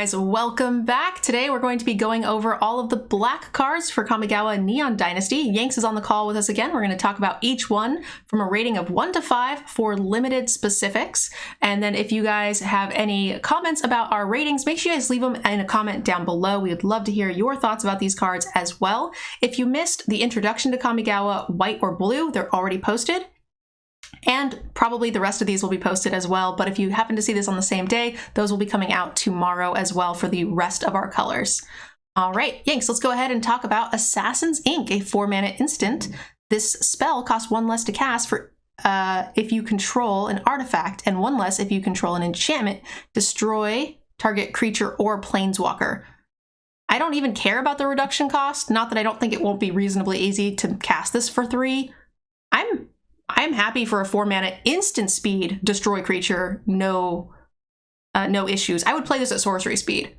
guys, welcome back. Today we're going to be going over all of the black cards for Kamigawa Neon Dynasty. Yanks is on the call with us again. We're going to talk about each one from a rating of 1 to 5 for limited specifics. And then if you guys have any comments about our ratings, make sure you guys leave them in a comment down below. We would love to hear your thoughts about these cards as well. If you missed the introduction to Kamigawa, white or blue, they're already posted. And probably the rest of these will be posted as well, but if you happen to see this on the same day, those will be coming out tomorrow as well for the rest of our colors. All right, Yanks, let's go ahead and talk about Assassin's Ink, a 4-mana instant. This spell costs 1 less to cast for if you control an artifact, and 1 less if you control an enchantment. Destroy target creature or planeswalker. I don't even care about the reduction cost, not that I don't think it won't be reasonably easy to cast this for 3. I'm happy for a 4-mana instant speed destroy creature, no issues. I would play this at sorcery speed.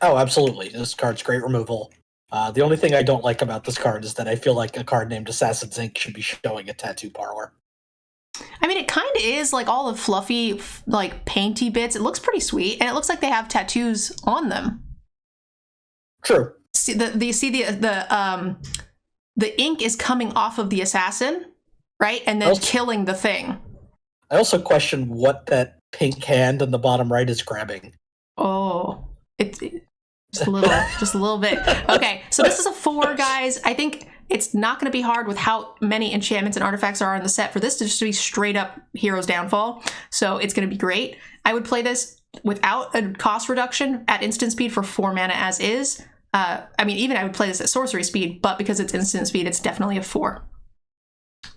Oh, absolutely. This card's great removal. The only thing I don't like about this card is that I feel like a card named Assassin's Ink should be showing a tattoo parlor. I mean, it kind of is like all the fluffy, like painty bits. It looks pretty sweet, and it looks like they have tattoos on them. True. See the ink is coming off of the assassin. Right? And then killing the thing. I also question what that pink hand on the bottom right is grabbing. Oh, it's just a little bit. Okay, so this is a 4, guys. I think it's not going to be hard with how many enchantments and artifacts are in the set for this to just be straight up Hero's Downfall. So it's going to be great. I would play this without a cost reduction at instant speed for 4 mana as is. I mean, even I would play this at sorcery speed, but because it's instant speed, it's definitely a 4.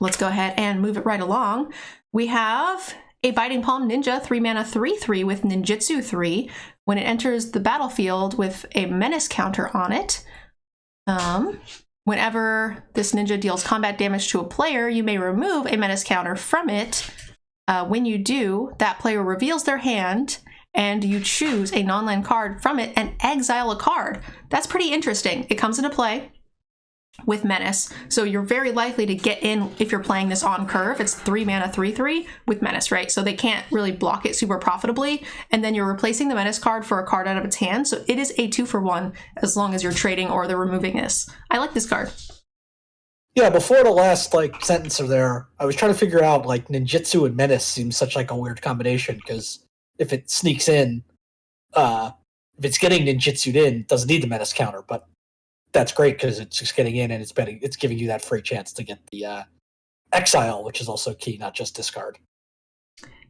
Let's go ahead and move it right along. We have a Biting Palm Ninja, 3-mana 3/3 with Ninjutsu 3. When it enters the battlefield with a menace counter on it, whenever this ninja deals combat damage to a player, you may remove a menace counter from it. When you do, that player reveals their hand, and you choose a non-land card from it and exile a card. That's pretty interesting. It comes into play with Menace, so you're very likely to get in if you're playing this on curve. It's 3-mana 3/3 with Menace, right? So they can't really block it super profitably, and then you're replacing the Menace card for a card out of its hand, so it is a 2-for-1 as long as you're trading or they're removing this. I like this card. Yeah, before the last sentence or there, I was trying to figure out Ninjutsu and Menace seems such a weird combination, because if it sneaks in, if it's getting Ninjutsu'd in, it doesn't need the Menace counter, but that's great because it's just getting in and it's giving you that free chance to get the exile, which is also key, not just discard.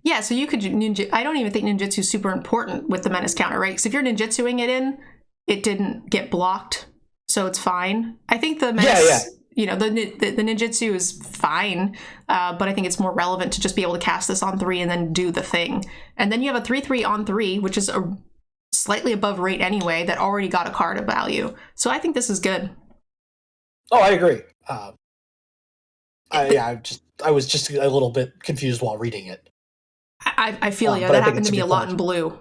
Yeah, so you could I don't even think ninjutsu is super important with the menace counter, right? Because if you're ninjutsuing it in, it didn't get blocked, so it's fine. I think the menace, you know, the ninjutsu is fine, but I think it's more relevant to just be able to cast this on 3 and then do the thing. And then you have a 3/3 on 3, which is a slightly above rate anyway, that already got a card of value. So I think this is good. Oh, I agree. I was just a little bit confused while reading it. I feel you. That happened to me a lot in blue.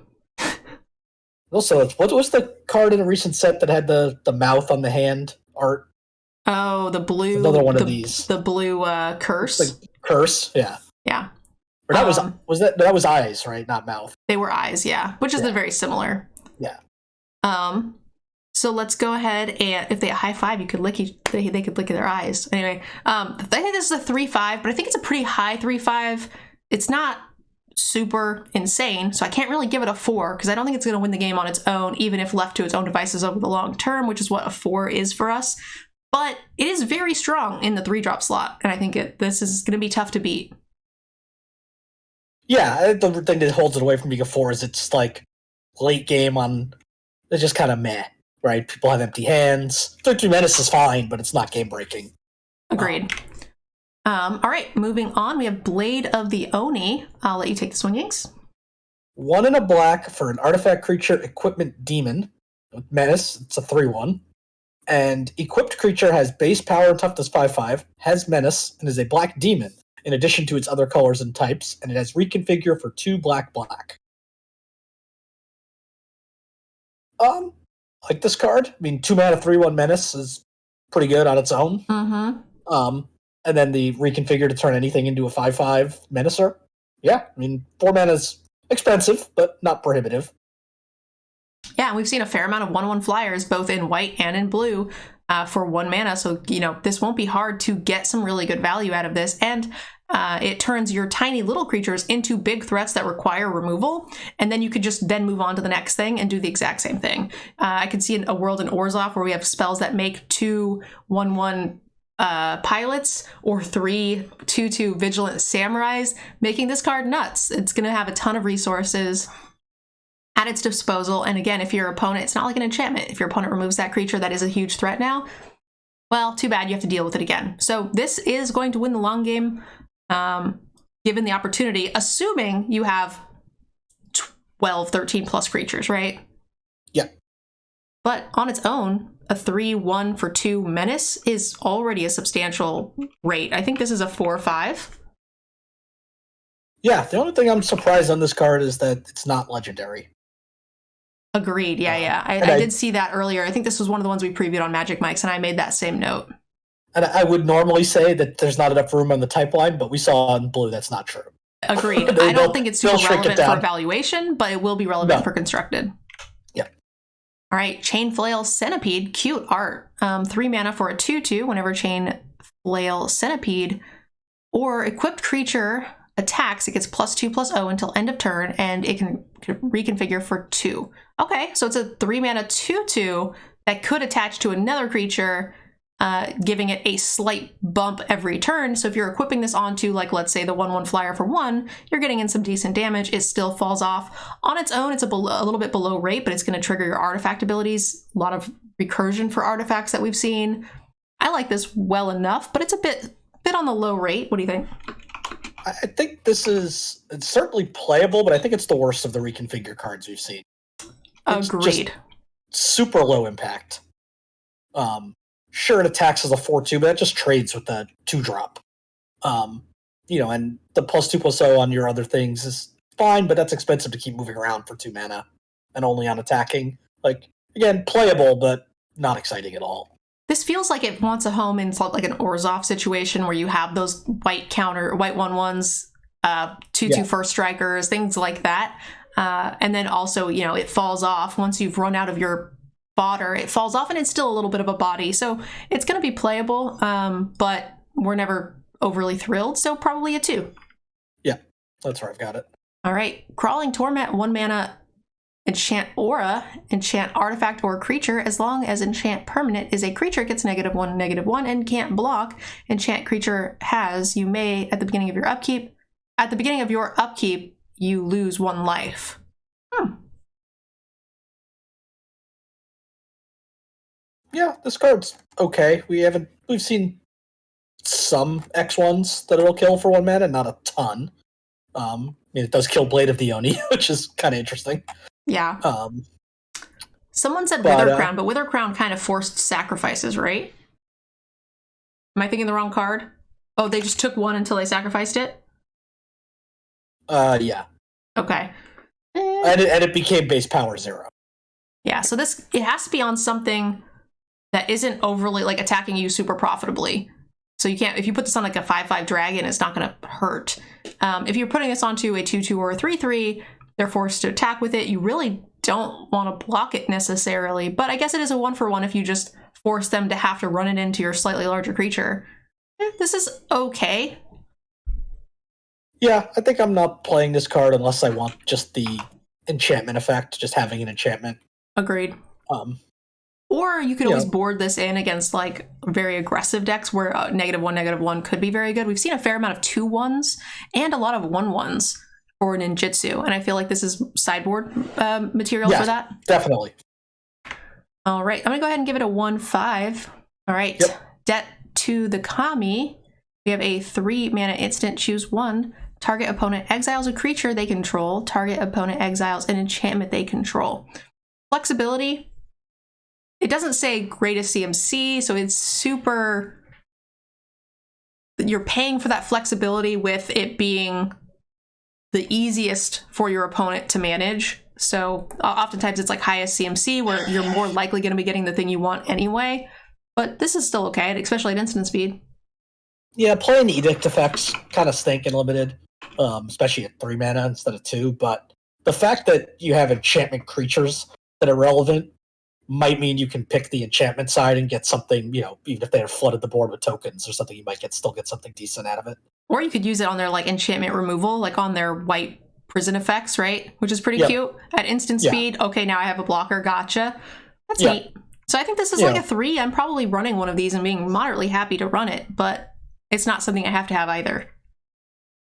Also, what was the card in a recent set that had the mouth on the hand art? Oh, the blue. Another one of these. The blue curse. The curse, yeah. Yeah. Or that that was eyes, right? Not mouth. They were eyes, yeah, which is very similar. Yeah. So let's go ahead, and if they high five, you could lick they could lick their eyes. Anyway, I think this is a 3/5, but I think it's a pretty high 3/5. It's not super insane, so I can't really give it a 4 because I don't think it's going to win the game on its own, even if left to its own devices over the long term, which is what a 4 is for us. But it is very strong in the 3-drop slot, and I think this is going to be tough to beat. Yeah, the thing that holds it away from being a 4 is it's late game on. It's just kind of meh, right? People have empty hands. 3/3 Menace is fine, but it's not game breaking. Agreed. All right, moving on. We have Blade of the Oni. I'll let you take this one, Yanks. 1 and a black for an artifact creature equipment demon with Menace. It's a 3/1. And equipped creature has base power and toughness 5/5, has Menace, and is a black demon, in addition to its other colors and types, and it has reconfigure for 2 black. Like this card. I mean, 2-mana 3/1 Menace is pretty good on its own. Mm-hmm. And then the reconfigure to turn anything into a 5/5 Menacer. Yeah, I mean, 4 mana is expensive, but not prohibitive. Yeah, we've seen a fair amount of 1/1 flyers, both in white and in blue, for 1 mana. So, this won't be hard to get some really good value out of this. And it turns your tiny little creatures into big threats that require removal. And then you could just then move on to the next thing and do the exact same thing. I could see a world in Orzhov where we have spells that make 2 1/1 pilots or 3 2/2 vigilant samurais, making this card nuts. It's going to have a ton of resources at its disposal. And again, if your opponent, it's not like an enchantment. If your opponent removes that creature that is a huge threat now, well, too bad, you have to deal with it again. So this is going to win the long game, given the opportunity, assuming you have 12, 13 plus creatures, right? Yeah. But on its own, a 3/1 for 2 menace is already a substantial rate. I think this is a 4 or 5. Yeah, the only thing I'm surprised on this card is that it's not legendary. Agreed. Yeah. I did see that earlier. I think this was one of the ones we previewed on Magic Mike's, and I made that same note. And I would normally say that there's not enough room on the type line, but we saw in blue that's not true. Agreed. I don't think it's super relevant for evaluation, but it will be relevant for constructed. Yeah. All right, Chain Flail Centipede, cute art. 3 mana for a 2/2. Whenever Chain Flail Centipede or equipped creature attacks, it gets +2/+0 until end of turn, and it can reconfigure for 2. Okay, so it's a 3 mana 2/2 that could attach to another creature, giving it a slight bump every turn. So if you're equipping this onto, like, let's say the 1/1 flyer for 1, you're getting in some decent damage. It still falls off. On its own, it's a little bit below rate, but it's going to trigger your artifact abilities. A lot of recursion for artifacts that we've seen. I like this well enough, but it's a bit on the low rate. What do you think? I think it's certainly playable, but I think it's the worst of the reconfigure cards we've seen. Agreed. Super low impact. Sure, it attacks as a 4/2, but it just trades with the 2-drop. And the +2/+0 on your other things is fine, but that's expensive to keep moving around for 2 mana and only on attacking. Like, again, playable, but not exciting at all. This feels like it wants a home in like an Orzhov situation where you have those white 1/1s, 2/2 first strikers, things like that. And then also, it falls off once you've run out of your fodder. It falls off and it's still a little bit of a body. So it's going to be playable, but we're never overly thrilled. So probably a 2. Yeah, that's where I've got it. All right. Crawling Torment, 1 mana. Enchant Aura, enchant artifact or creature. As long as enchant permanent is a creature, it gets -1/-1 and can't block. Enchant creature has, you may, at the beginning of your upkeep, you lose 1 life. Yeah, this card's okay. We've seen some X1s that it'll kill for 1 mana, not a ton. It does kill Blade of the Oni, which is kind of interesting. Yeah. Someone said Wither Crown, but Wither Crown kind of forced sacrifices, right? Am I thinking the wrong card? Oh, they just took 1 until they sacrificed it? Yeah. Okay. And it became base power 0. Yeah, so it has to be on something that isn't overly, like, attacking you super profitably. So you can't, if you put this on like a 5/5 dragon, it's not going to hurt. If you're putting this onto a 2/2 or a 3/3, they're forced to attack with it. You really don't want to block it necessarily, but I guess it is a 1/1 if you just force them to have to run it into your slightly larger creature. This is okay. Yeah, I think I'm not playing this card unless I want just the enchantment effect, just having an enchantment. Agreed. Or you could always board this in against like very aggressive decks where -1/-1 could be very good. We've seen a fair amount of 2/1s and a lot of 1/1s for ninjutsu, and I feel like this is sideboard material for that. Definitely. All right, I'm gonna go ahead and give it a 1/5. All right, Debt to the Kami. We have a 3 mana instant, choose 1. Target opponent exiles a creature they control. Target opponent exiles an enchantment they control. Flexibility. It doesn't say greatest CMC, so it's super... You're paying for that flexibility with it being the easiest for your opponent to manage. So oftentimes it's like highest CMC where you're more likely going to be getting the thing you want anyway. But this is still okay, especially at instant speed. Yeah, playing Edict effects kind of stink in limited, especially at 3 mana instead of 2. But the fact that you have enchantment creatures that are relevant might mean you can pick the enchantment side and get something, even if they have flooded the board with tokens or something, you might still get something decent out of it. Or you could use it on their like enchantment removal, like on their white prison effects, right? Which is pretty cute. At instant speed, okay, now I have a blocker, gotcha. That's neat. So I think this is like a 3. I'm probably running one of these and being moderately happy to run it, but it's not something I have to have either.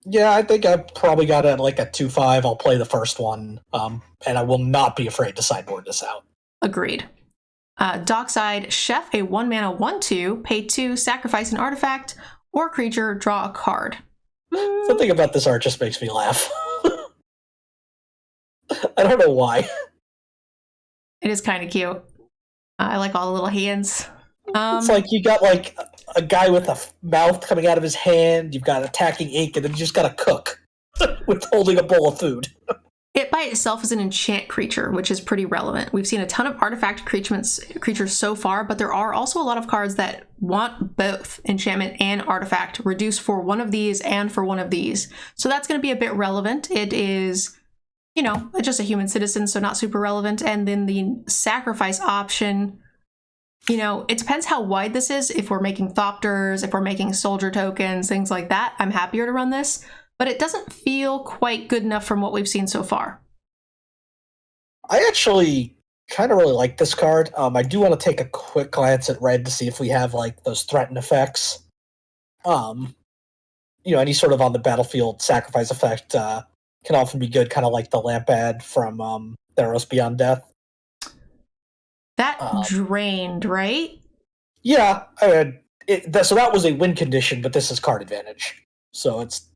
Yeah, I think I probably got it at like a 2-5. I'll play the first one, and I will not be afraid to sideboard this out. Agreed. Dockside Chef, a 1-mana 1/2, pay 2, sacrifice an artifact or creature, draw a card. Something about this art just makes me laugh. I don't know why. It is kind of cute. I like all the little hands. It's like you got like a guy with a mouth coming out of his hand, you've got attacking ink, and then you just got a cook with holding a bowl of food. It by itself is an enchant creature, which is pretty relevant. We've seen a ton of artifact creatures so far, but there are also a lot of cards that want both enchantment and artifact, reduced for one of these and for one of these. So that's going to be a bit relevant. It is, just a human citizen, so not super relevant. And then the sacrifice option, it depends how wide this is. If we're making Thopters, if we're making soldier tokens, things like that, I'm happier to run this. But it doesn't feel quite good enough from what we've seen so far. I actually kind of really like this card. I do want to take a quick glance at red to see if we have like those threaten effects. Any sort of on the battlefield sacrifice effect can often be good, kind of like the Lampad from Theros Beyond Death. That drained, right? Yeah, so that was a win condition, but this is card advantage. So it's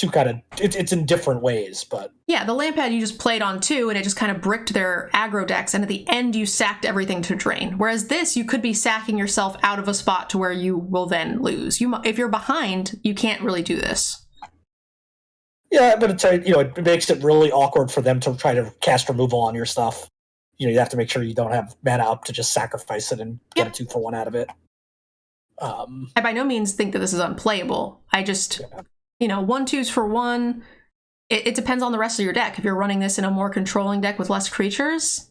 it's in different ways, but yeah, the Lampad you just played on 2 and it just kind of bricked their aggro decks, and at the end you sacked everything to drain. Whereas this, you could be sacking yourself out of a spot to where you will then lose. If you're behind, you can't really do this. Yeah, but it makes it really awkward for them to try to cast removal on your stuff. You have to make sure you don't have mana up to just sacrifice it and get a 2-for-1 out of it. I by no means think that this is unplayable. I just... 1/2s for 1. It depends on the rest of your deck. If you're running this in a more controlling deck with less creatures,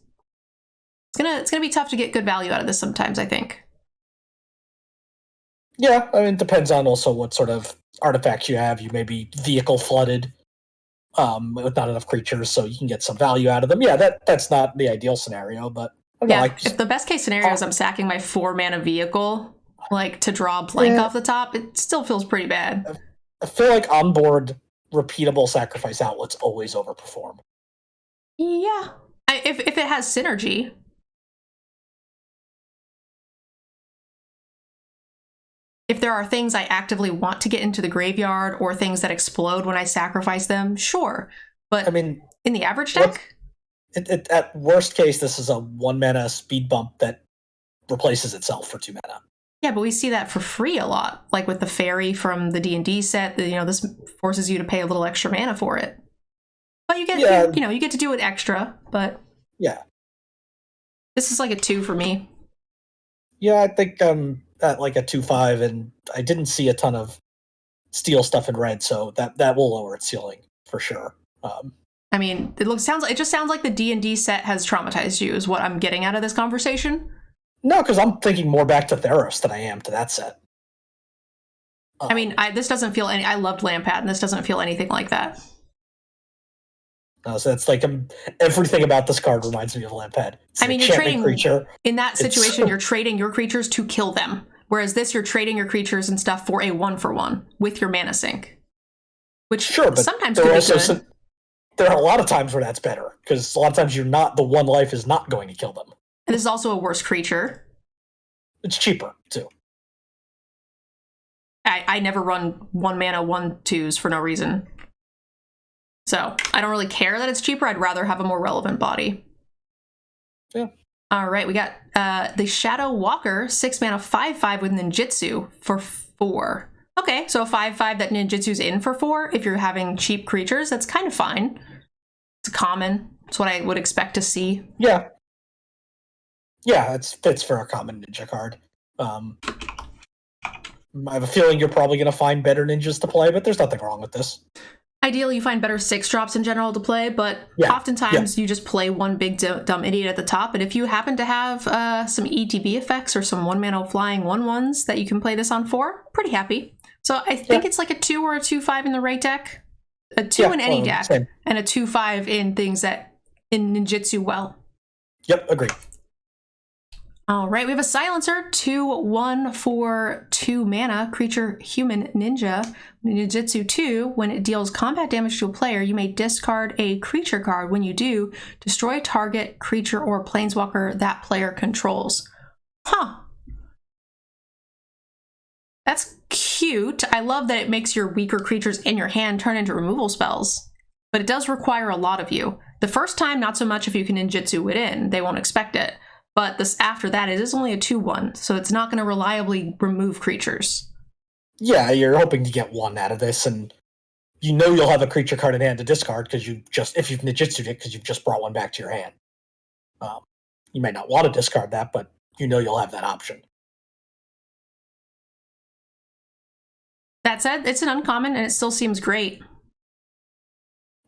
it's gonna be tough to get good value out of this sometimes, I think. Yeah, it depends on also what sort of artifacts you have. You may be vehicle flooded with not enough creatures, so you can get some value out of them. Yeah, that's not the ideal scenario, but I don't know, if the best case scenario is I'm sacking my 4-mana vehicle, like to draw a blank off the top, it still feels pretty bad. I feel like onboard repeatable sacrifice outlets always overperform. Yeah. If it has synergy. If there are things I actively want to get into the graveyard or things that explode when I sacrifice them, sure. But in the average deck? At worst case, this is a 1-mana speed bump that replaces itself for 2 mana. Yeah, but we see that for free a lot, like with the fairy from the D&D set. This forces you to pay a little extra mana for it. But you get, you get to do it extra. But yeah, this is like a 2 for me. Yeah, I think at like a 2-5, and I didn't see a ton of steel stuff in red, so that will lower its ceiling for sure. It just sounds like the D&D set has traumatized you, is what I'm getting out of this conversation. No, because I'm thinking more back to Theros than I am to that set. This doesn't feel I loved Lampad, and this doesn't feel anything like that. No, so it's like everything about this card reminds me of Lampad. You're trading creature. In that situation, you're trading your creatures to kill them. Whereas this, you're trading your creatures and stuff for a 1-for-1 with your mana sink. Which sometimes could be good. There are a lot of times where that's better, because a lot of times the 1 life is not going to kill them. And this is also a worse creature. It's cheaper, too. I never run 1-mana 1/2s for no reason. So I don't really care that it's cheaper. I'd rather have a more relevant body. Yeah. All right, we got the Shadow Walker, 6-mana 5/5 with ninjutsu for 4. Okay, so a 5/5 that ninjutsu's in for 4. If you're having cheap creatures, that's kind of fine. It's common. It's what I would expect to see. Yeah. Yeah, it fits for a common ninja card. I have a feeling you're probably going to find better ninjas to play, but there's nothing wrong with this. Ideally, you find better 6-drops in general to play, but oftentimes you just play one big dumb idiot at the top. And if you happen to have some ETB effects or some 1-mana flying 1/1s that you can play this on 4, pretty happy. So I think it's like a 2 or a 2/5 in the right deck, a 2 in any deck, and a 2/5 in things that in ninjutsu well. Yep, agree. All right, we have a Silencer, 2/1 for 2 mana, creature human ninja, ninjutsu 2. When it deals combat damage to a player, you may discard a creature card. When you do, destroy a target creature or planeswalker that player controls. Huh. That's cute. I love that it makes your weaker creatures in your hand turn into removal spells, but it does require a lot of you. The first time, not so much if you can ninjutsu it in. They won't expect it. But this after that, it is only a 2/1, so it's not going to reliably remove creatures. Yeah, you're hoping to get 1 out of this, and you know you'll have a creature card in hand to discard because if you've ninjutsu'd it, because you've just brought 1 back to your hand. You might not want to discard that, but you know you'll have that option. That said, it's an uncommon, and it still seems great.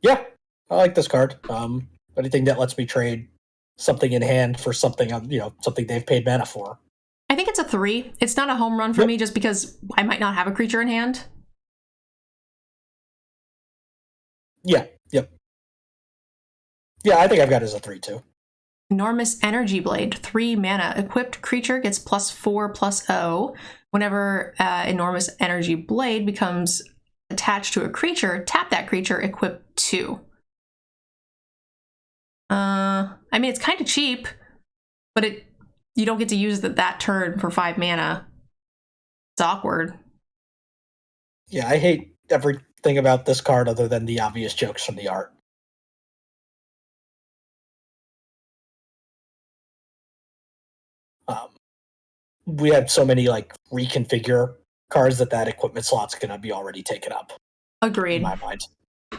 Yeah, I like this card. Anything that lets me trade something in hand for something, something they've paid mana for. I think it's a 3. It's not a home run for me just because I might not have a creature in hand. Yeah, yep. Yeah, I think I've got it as a 3 too. Enormous Energy Blade, 3 mana. Equipped creature gets +4/+0. Whenever Enormous Energy Blade becomes attached to a creature, tap that creature, equip 2. I mean, it's kind of cheap, but you don't get to use that turn for 5 mana. It's awkward. Yeah, I hate everything about this card other than the obvious jokes from the art. We have so many reconfigure cards that equipment slot's gonna be already taken up. Agreed. In my mind.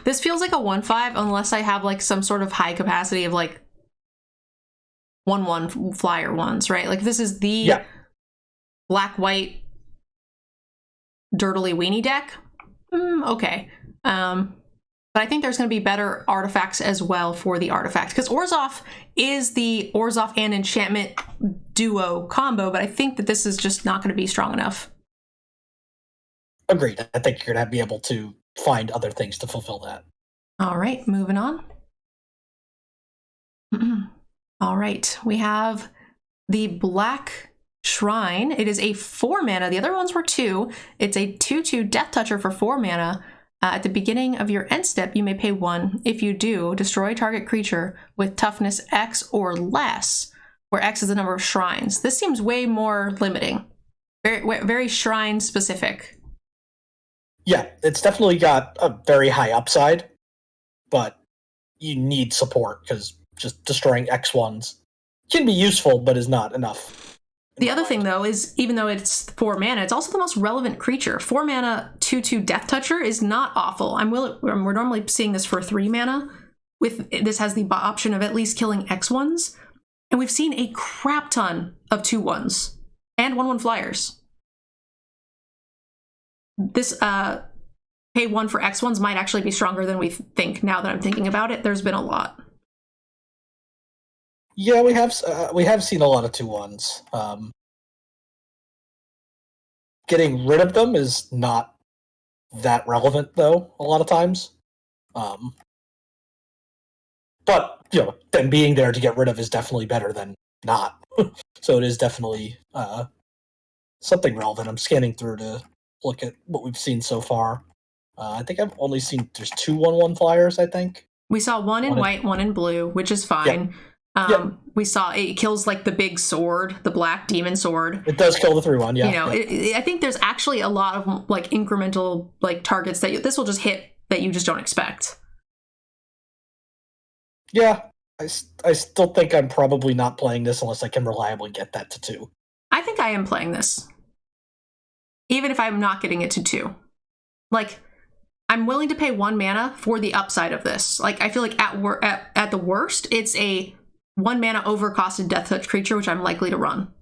This feels like a 1/5 unless I have some sort of high capacity of 1/1 flyer ones, right? This is the black-white dirtily weenie deck. Okay. But I think there's going to be better artifacts as well for the artifact, because Orzhov is the Orzhov and enchantment duo combo, but I think that this is just not going to be strong enough. Agreed. I think you're going to be able to find other things to fulfill that. All right, moving on. All right, we have the Black Shrine. It is a 4 mana. The other ones were 2. It's a 2/2 Death Toucher for 4 mana. At the beginning of your end step, you may pay 1. If you do, destroy a target creature with toughness X or less, where X is the number of shrines. This seems way more limiting. Very shrine specific. Yeah, it's definitely got a very high upside, but you need support because just destroying X1s can be useful, but is not enough. The other thing, though, is even though it's 4 mana, it's also the most relevant creature. 4 mana 2/2 Death Toucher is not awful. We're normally seeing this for 3 mana. This has the option of at least killing X1s, and we've seen a crap ton of 2/1s and 1/1 flyers. This pay 1 for X1s might actually be stronger than we think. Now that I'm thinking about it, there's been a lot. Yeah, we have seen a lot of 2/1s. Getting rid of them is not that relevant, though. A lot of times, but them being there to get rid of is definitely better than not. So it is definitely something relevant. I'm scanning through to look at what we've seen so far. I think I've only seen there's 2 1/1 flyers. I think we saw one in white, one in blue, which is fine. Yep. We saw it kills the big sword, the black demon sword. It does kill the 3/1. Yeah, I think there's actually a lot of incremental targets that this will just hit that you just don't expect. Yeah, I still think I'm probably not playing this unless I can reliably get that to 2. I think I am playing this, even if I'm not getting it to 2. I'm willing to pay 1 mana for the upside of this. I feel like at the worst, it's a 1 mana overcosted Death Touch creature, which I'm likely to run.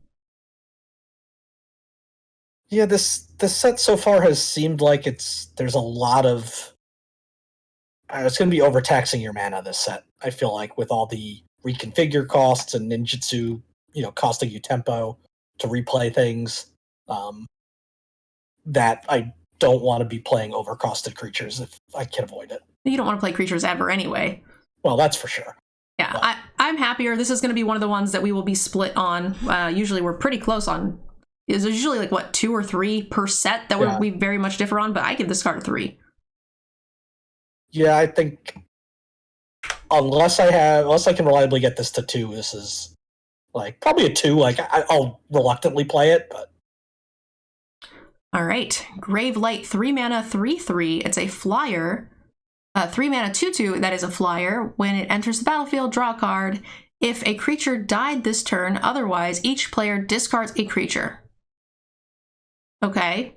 Yeah, this set so far has seemed like there's a lot of it's going to be overtaxing your mana this set. I feel like with all the reconfigure costs and ninjutsu, costing you tempo to replay things, that I don't want to be playing overcosted creatures if I can avoid it. You don't want to play creatures ever anyway. Well, that's for sure. Yeah, I'm happier. This is going to be one of the ones that we will be split on. Usually we're pretty close on. There's usually like, what, 2 or 3 per set that we very much differ on, but I give this card a 3. Yeah, I think unless I can reliably get this to 2, this is like probably a 2. Like I'll reluctantly play it, but. All right, Gravelight, 3 mana, 3/3. It's a flyer. 3 mana 2/2, that is a flyer. When it enters the battlefield, draw a card. If a creature died this turn, otherwise, each player discards a creature. Okay.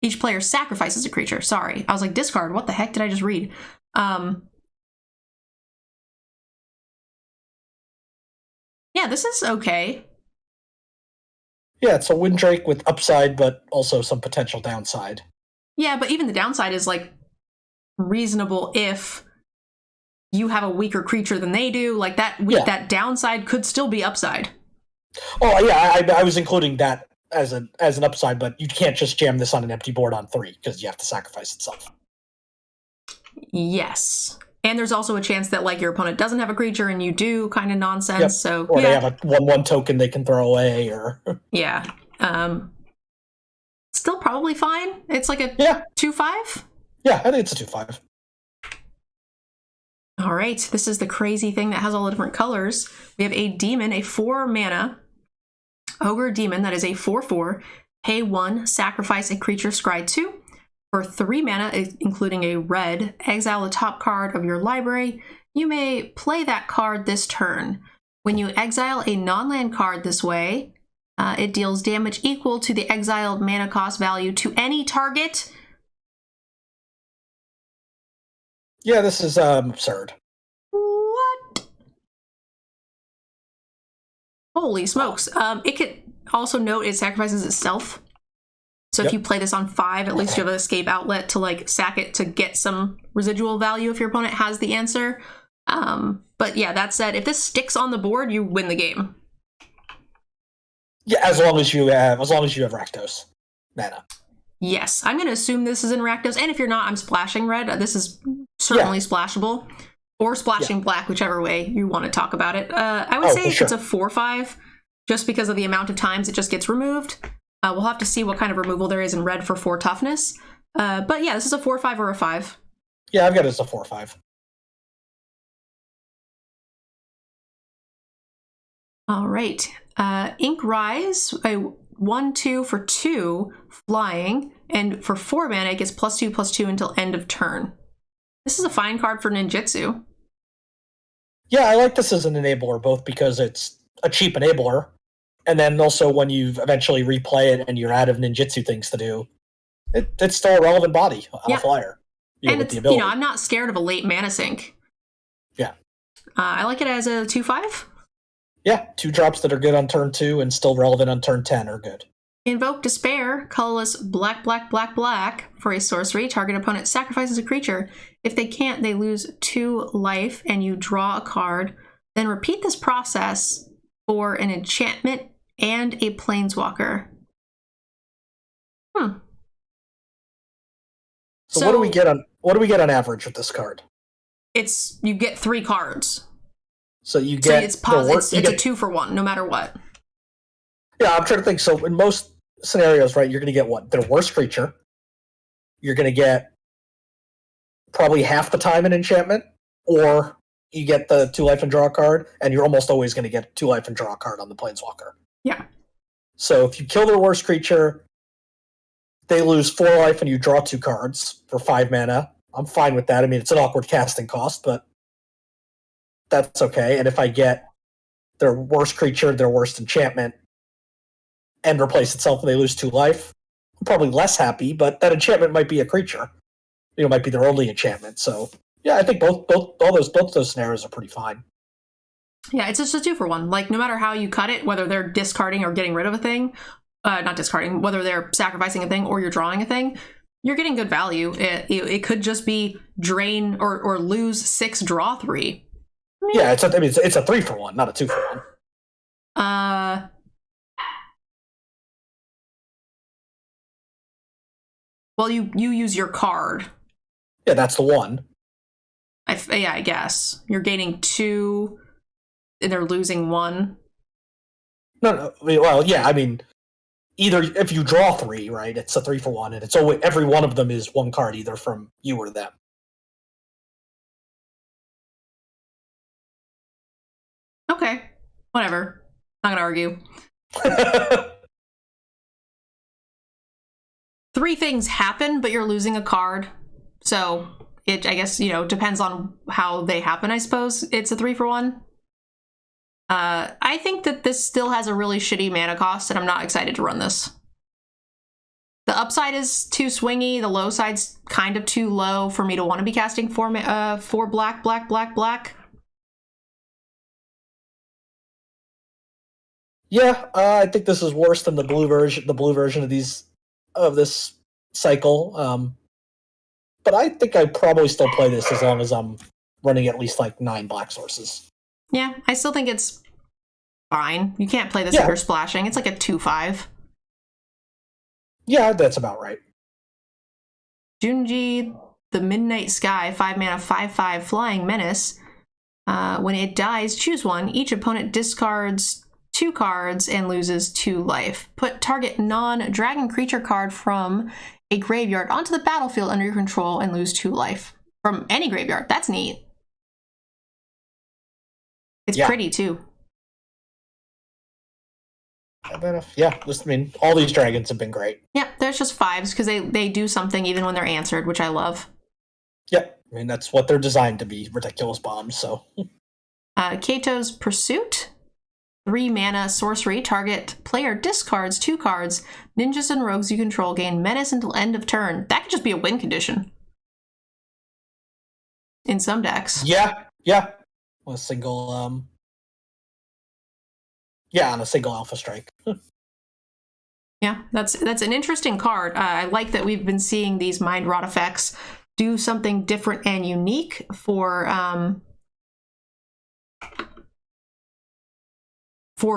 Each player sacrifices a creature. Sorry. I was like, discard. What the heck did I just read? Yeah, this is okay. Yeah, it's a Windrake with upside, but also some potential downside. Yeah, but even the downside is, like, reasonable if you have a weaker creature than they do. Like, that downside could still be upside. Oh, yeah, I was including that as an upside, but you can't just jam this on an empty board on 3, because you have to sacrifice itself. Yes. And there's also a chance that, like, your opponent doesn't have a creature and you do, kind of nonsense. Yep. So, or they have a 1/1 token they can throw away, or... Yeah. Still probably fine. It's like a 2/5? Yeah, I think it's a 2/5. All right, this is the crazy thing that has all the different colors. We have a demon, a 4 mana ogre demon that is a 4/4. Pay 1, sacrifice a creature, scry 2. For 3 mana, including a red, exile the top card of your library. You may play that card this turn. When you exile a non-land card this way, it deals damage equal to the exiled mana cost value to any target. Yeah, this is absurd. What? Holy smokes. It could also note it sacrifices itself. So if you play this on 5, at least you have an escape outlet to, like, sack it to get some residual value if your opponent has the answer. But yeah, that said, if this sticks on the board, you win the game. Yeah, as long as you have Rakdos mana. Yes, I'm going to assume this is in Rakdos, and if you're not, I'm splashing red. This is certainly splashable, or splashing black, whichever way you want to talk about it. I would say it's a 4/5, just because of the amount of times it just gets removed. We'll have to see what kind of removal there is in red for 4 toughness. But yeah, this is a 4/5 or a 5. Yeah, I've got it as a 4/5. All right. Ink Rise, a 1/2 for 2 flying, and for 4 mana, it gets +2/+2 until end of turn. This is a fine card for ninjutsu. Yeah, I like this as an enabler, both because it's a cheap enabler, and then also when you eventually replay it and you're out of ninjutsu things to do, it's still a relevant body on a flyer. And it's, I'm not scared of a late mana sink. Yeah. I like it as a 2/5. Yeah, 2 drops that are good on turn 2 and still relevant on turn 10 are good. Invoke Despair, colorless black, black, black, black for a sorcery. Target opponent sacrifices a creature. If they can't, they lose 2 life and you draw a card. Then repeat this process for an enchantment and a planeswalker. So what do we get on average with this card? You get 3 cards. So you get it's a 2 for 1, no matter what. Yeah, I'm trying to think. So in most scenarios, right, you're going to get what? Their worst creature. You're going to get probably half the time an enchantment, or you get the 2 life and draw a card, and you're almost always going to get 2 life and draw a card on the planeswalker. Yeah. So if you kill their worst creature, they lose 4 life and you draw 2 cards for 5 mana. I'm fine with that. I mean, it's an awkward casting cost, but that's okay. And if I get their worst creature, their worst enchantment, and replace itself and they lose 2 life, I'm probably less happy, but that enchantment might be a creature. It might be their only enchantment. So yeah, I think both those scenarios are pretty fine. Yeah, it's just a 2 for 1. Like, no matter how you cut it, whether they're discarding or getting rid of a thing, not discarding, whether they're sacrificing a thing or you're drawing a thing, You're getting good value. It could just be drain or lose 6, draw 3. Yeah, it's a 3-for-1, not a 2-for-1. Well, you use your card. Yeah, that's the one. I guess you're gaining 2, and they're losing 1. No. Well, yeah. I mean, either if you draw 3, right, it's a 3-for-1, and it's always every one of them is one card either from you or them. Okay, whatever. Not gonna argue. 3 things happen, but you're losing a card. So it, I guess, depends on how they happen, I suppose. It's a 3-for-1. I think that this still has a really shitty mana cost, and I'm not excited to run this. The upside is too swingy. The low side's kind of too low for me to want to be casting 4 black, black, black, black. Yeah, I think this is worse than the blue version of this cycle. But I think I'd probably still play this as long as I'm running at least like 9 black sources. Yeah, I still think it's fine. You can't play this if you're splashing. It's like a 2/5. Yeah, that's about right. Junji, the Midnight Sky, 5 mana, 5/5 flying menace. When it dies, choose one. Each opponent discards 2 cards and loses 2 life. Put target non-dragon creature card from a graveyard onto the battlefield under your control and lose 2 life. From any graveyard. That's neat. It's pretty, too. Yeah, all these dragons have been great. Yeah, there's just 5s because they do something even when they're answered, which I love. Yeah, I mean, that's what they're designed to be, ridiculous bombs, so. Cato's Pursuit. 3 mana, sorcery. Target player discards 2 cards. Ninjas and rogues you control gain menace until end of turn. That could just be a win condition. In some decks. Yeah. A single, on a single Alpha Strike. Yeah, that's an interesting card. I like that we've been seeing these Mind Rot effects do something different and unique for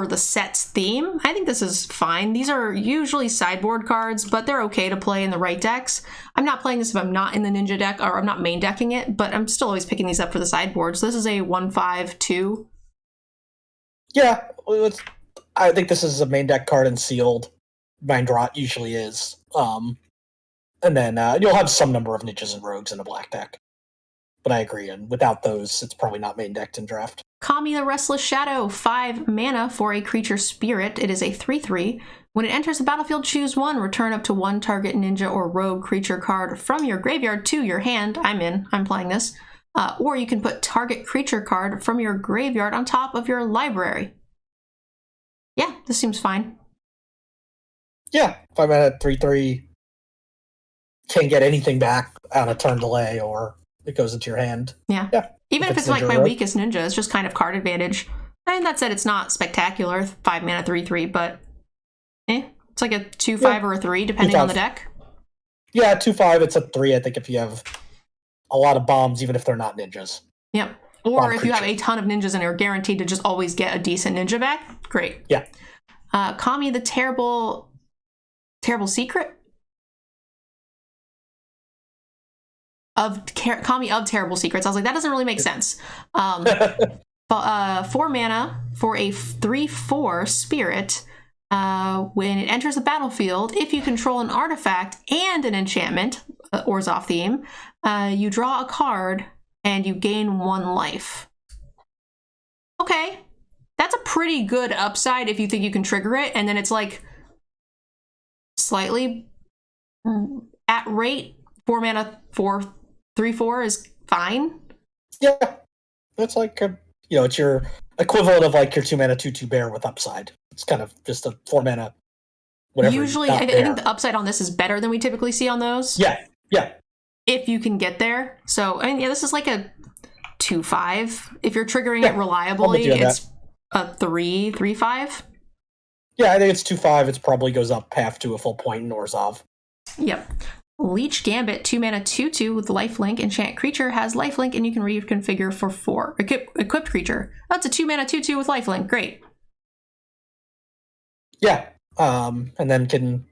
the set's theme. I think this is fine. These are usually sideboard cards, but they're okay to play in the right decks. I'm not playing this if I'm not in the Ninja deck, or I'm not main decking it, but I'm still always picking these up for the sideboard. So this is a 1/5/2. Yeah, I think this is a main deck card and sealed. Mind Rot usually is. And then you'll have some number of ninjas and rogues in a black deck. But I agree, and without those, it's probably not main decked in draft. Kami the Restless Shadow, 5 mana for a creature spirit. It is a 3/3. When it enters the battlefield, choose one. Return up to 1 target ninja or rogue creature card from your graveyard to your hand. I'm playing this. Or you can put target creature card from your graveyard on top of your library. Yeah, this seems fine. Yeah, 5 mana, 3/3. Can't get anything back on a turn delay, or it goes into your hand. Yeah. Even if it's like my weakest ninja, it's just kind of card advantage. And that said, it's not spectacular, 5 mana, 3/3, but it's like a 2/5 or a 3, depending on the deck. Yeah, 2/5, it's a 3, I think, if you have a lot of bombs, even if they're not ninjas. Yep. Or if you have a ton of ninjas and are guaranteed to just always get a decent ninja back, great. Yeah. Kami the Terrible Secret? Kami of Terrible Secrets. I was like, that doesn't really make sense. 4 mana for a 3/4 spirit. When it enters the battlefield, if you control an artifact and an enchantment, Orzhov theme, you draw a card and you gain 1 life. Okay. That's a pretty good upside if you think you can trigger it, and then it's like slightly at rate. 4 mana for 3/4 is fine. Yeah, that's like it's your equivalent of like your 2 mana 2/2 bear with upside. It's kind of just a 4 mana. Whatever. Usually, I think the upside on this is better than we typically see on those. Yeah. If you can get there. So this is like a 2/5. If you're triggering it reliably, it's a 3/5. Yeah, I think it's 2/5. It probably goes up half to a full point in Orzhov. Yep. Leech Gambit, 2 mana, 2/2 with lifelink. Enchant creature has lifelink, and you can reconfigure for 4. Equipped creature. That's a 2 mana, 2/2 with lifelink. Great. Yeah. And then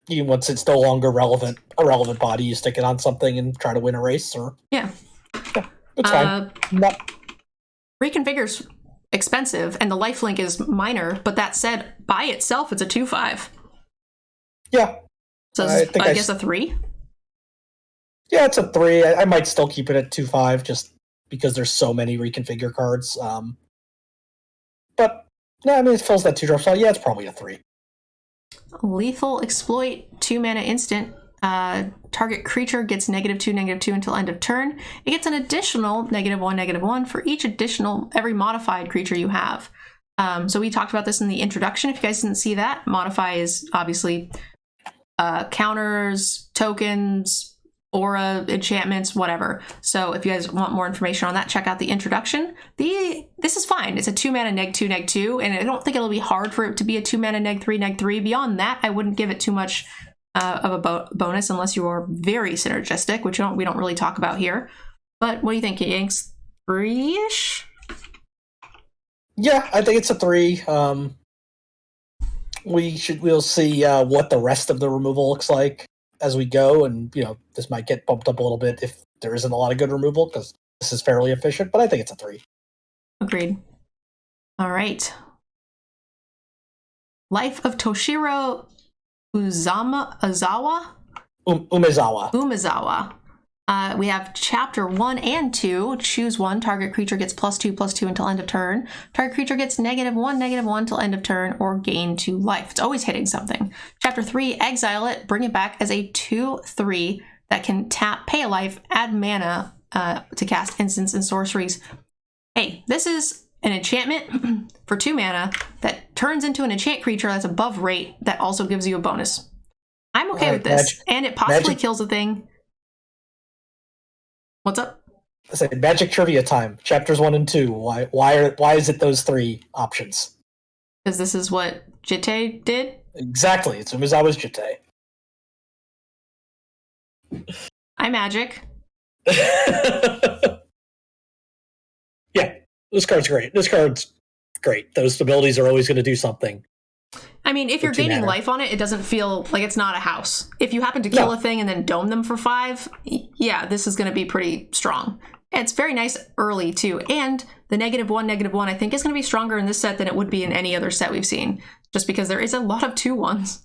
once it's no longer a relevant body, you stick it on something and try to win a race. Or yeah, it's fine. Reconfigure's expensive, and the lifelink is minor. But that said, by itself, it's a 2/5. Yeah. So I guess a 3? Yeah, it's a 3. I might still keep it at 2/5 just because there's so many reconfigure cards. But no, I mean, it fills that 2-drop slot. Yeah, it's probably a 3. Lethal Exploit, 2 mana instant. Target creature gets -2/-2 until end of turn. It gets an additional -1/-1 for every modified creature you have. So we talked about this in the introduction. If you guys didn't see that, modify is obviously counters, tokens, aura, enchantments, whatever. So if you guys want more information on that, check out the introduction. This is fine. It's a 2 mana -2/-2, and I don't think it'll be hard for it to be a 2 mana -3/-3. Beyond that, I wouldn't give it too much of a bonus unless you are very synergistic, which we don't really talk about here. But what do you think, Yanks? 3-ish? Yeah, I think it's a 3. We'll see what the rest of the removal looks like as we go, and this might get bumped up a little bit if there isn't a lot of good removal, because this is fairly efficient, but I think it's a 3. Agreed. All right. Life of Toshiro Umezawa. We have chapter 1 and 2. Choose one. Target creature gets +2/+2 until end of turn. Target creature gets -1/-1 until end of turn, or gain 2 life. It's always hitting something. Chapter 3, exile it. Bring it back as a 2/3 that can tap, pay a life, add mana to cast instants and sorceries. Hey, this is an enchantment for 2 mana that turns into an enchant creature that's above rate that also gives you a bonus. I'm okay with this. And it possibly kills a thing. What's up? I said Magic trivia time. Chapters 1 and 2. Why is it those 3 options? Because this is what Jite did? Exactly. It's Umezawa's Jite. I magic. Yeah. This card's great. Those abilities are always going to do something. I mean, if you're gaining life on it, it doesn't feel like it's not a house. If you happen to kill a thing and then dome them for 5, yeah, this is going to be pretty strong. It's very nice early, too. And the -1/-1, I think, is going to be stronger in this set than it would be in any other set we've seen, just because there is a lot of 2/1s.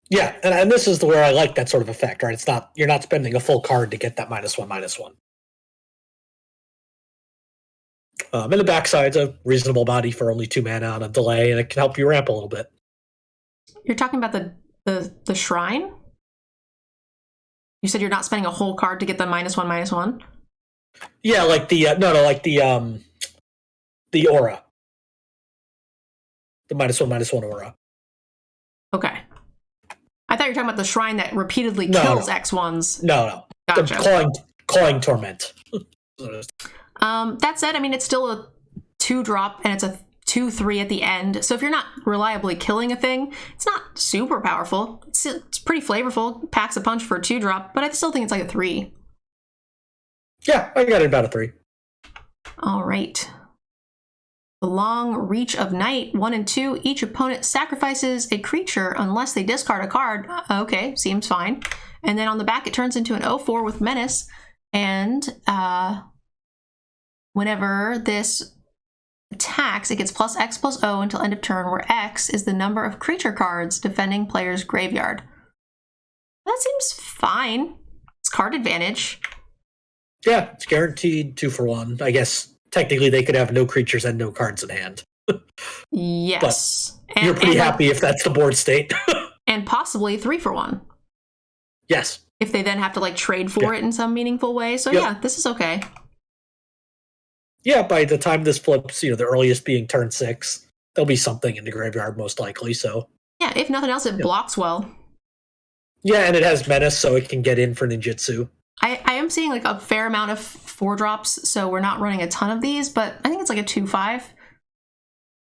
Yeah, and this is where I like that sort of effect, right? You're not spending a full card to get that -1/-1. And the backside's a reasonable body for only 2 mana on a delay, and it can help you ramp a little bit. You're talking about the shrine? You said you're not spending a whole card to get the -1/-1? Yeah, like the the aura. The -1/-1 aura. Okay. I thought you were talking about the shrine that repeatedly kills X1s. No. Gotcha. The clawing torment. That said, I mean, it's still a 2-drop, and it's a 2/3 at the end. So if you're not reliably killing a thing, it's not super powerful. It's pretty flavorful. Packs a punch for a 2-drop, but I still think it's like a 3. Yeah, I got it about a 3. All right. The Long Reach of Night, 1 and 2. Each opponent sacrifices a creature unless they discard a card. Okay, seems fine. And then on the back, it turns into an 0/4 with Menace. And whenever this attacks, it gets +X/+O until end of turn, where X is the number of creature cards defending player's graveyard. That seems fine. It's card advantage. Yeah, it's guaranteed 2-for-1. I guess technically they could have no creatures and no cards in hand. Yes. But you're pretty happy if that's the board state. And possibly 3-for-1. Yes. If they then have to trade for it in some meaningful way. So yeah, this is okay. Yeah, by the time this flips, the earliest being turn 6, there'll be something in the graveyard most likely, so. Yeah, if nothing else, it blocks well. Yeah, and it has Menace, so it can get in for ninjutsu. I am seeing a fair amount of 4-drops, so we're not running a ton of these, but I think it's like a 2/5.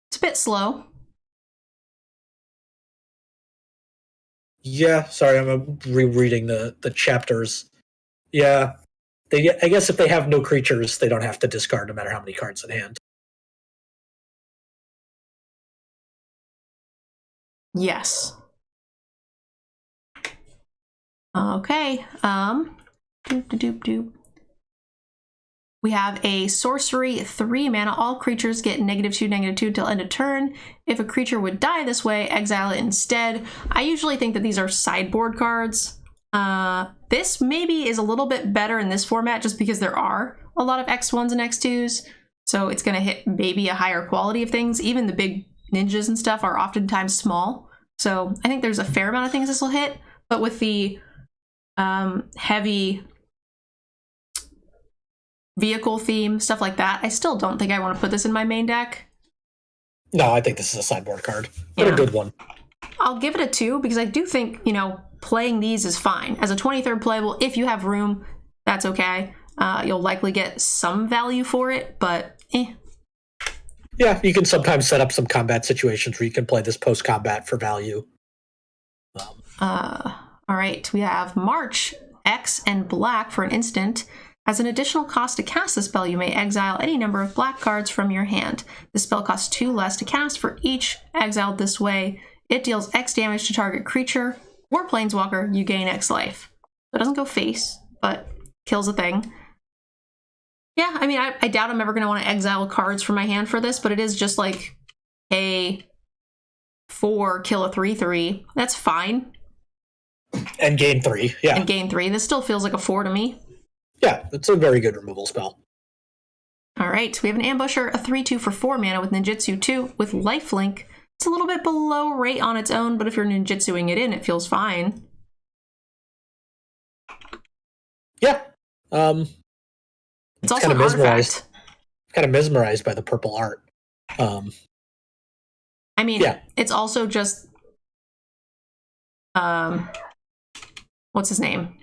It's a bit slow. Yeah, sorry, I'm rereading the chapters. Yeah, I guess if they have no creatures, they don't have to discard no matter how many cards in hand. Yes. Okay. Doop doop doop. We have a sorcery 3 mana. All creatures get -2/-2 till end of turn. If a creature would die this way, exile it instead. I usually think that these are sideboard cards. This maybe is a little bit better in this format just because there are a lot of X1s and X2s. So it's going to hit maybe a higher quality of things. Even the big ninjas and stuff are oftentimes small. So I think there's a fair amount of things this will hit. But with the heavy vehicle theme, stuff like that, I still don't think I want to put this in my main deck. No, I think this is a sideboard card, but a good one. I'll give it a 2 because I do think, playing these is fine. As a 23rd playable, if you have room, that's okay. You'll likely get some value for it, but Yeah, you can sometimes set up some combat situations where you can play this post-combat for value. All right, we have March, X and black for an instant. As an additional cost to cast the spell, you may exile any number of black cards from your hand. The spell costs 2 less to cast for each exiled this way. It deals X damage to target creature or planeswalker. You gain X life. So it doesn't go face, but kills a thing. Yeah, I mean, I doubt I'm ever going to want to exile cards from my hand for this, but it is just like a 4, kill a 3/3. That's fine. And gain 3, yeah. And gain 3. This still feels like a 4 to me. Yeah, it's a very good removal spell. All right, we have an Ambusher, a 3/2 for 4 mana with Ninjutsu 2 with lifelink. It's a little bit below rate on its own, but if you're ninjutsuing it in, it feels fine. Yeah. It's also kind of mesmerized. Kind of mesmerized by the purple art. I mean, It's also just what's his name?